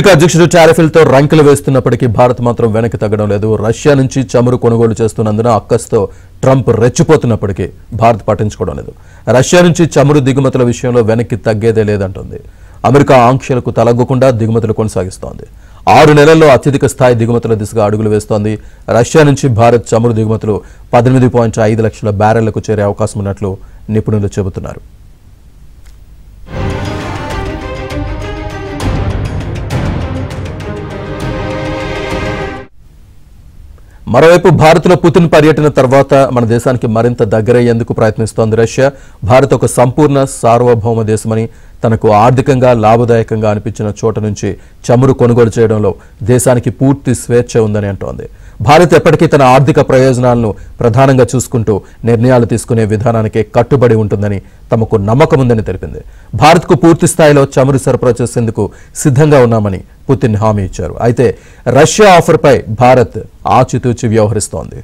America అధ్యక్షుడు టారిఫ్లతో రంకెలు వేస్తున్నప్పటికీ భారత్ మాత్రం వెనక్కి తగ్గడం లేదు. రష్యా నుంచి చమురు కొనుగోలు చేస్తున్నందున అక్కస్తో ట్రంప్ రెచ్చిపోతున్నప్పటికీ భారత్ పట్టించుకోవడం లేదు. రష్యా నుంచి చమురు దిగుమతుల విషయంలో వెనక్కి తగ్గేదే లేదంటోంది. అమెరికా ఆంక్షలకు తలగ్గకుండా దిగుమతులు కొనసాగిస్తోంది. 6 నెలల్లో అత్యధిక స్థాయి దిగుమతుల దిశగా అడుగులు వేస్తోంది. రష్యా నుంచి భారత్ చమురు దిగుమతులు 18.5 లక్షల బ్యారెళ్లకు చేరే అవకాశం ఉన్నట్లు నిపుణులు చెబుతున్నారు. మరోవైపు భారత్లో పుతిన్ పర్యటన తర్వాత మన దేశానికి మరింత దగ్గరయ్యేందుకు ప్రయత్నిస్తోంది రష్యా. భారత్ ఒక సంపూర్ణ సార్వభౌమ దేశమని, తనకు ఆర్థికంగా లాభదాయకంగా అనిపించిన చోట నుంచి చమురు కొనుగోలు చేయడంలో దేశానికి పూర్తి స్వేచ్ఛ ఉందని అంటోంది. భారత్ ఎప్పటికీ తన ఆర్థిక ప్రయోజనాలను ప్రధానంగా చూసుకుంటూ నిర్ణయాలు తీసుకునే విధానానికే కట్టుబడి ఉంటుందని తమకు నమ్మకం ఉందని తెలిపింది. భారత్కు పూర్తి స్థాయిలో చమురు సరఫరా చేసేందుకు సిద్ధంగా ఉన్నామని పుతిన్ హామీ ఇచ్చారు. అయితే రష్యా ఆఫర్పై భారత్ ఆచితూచి వ్యవహరిస్తోంది.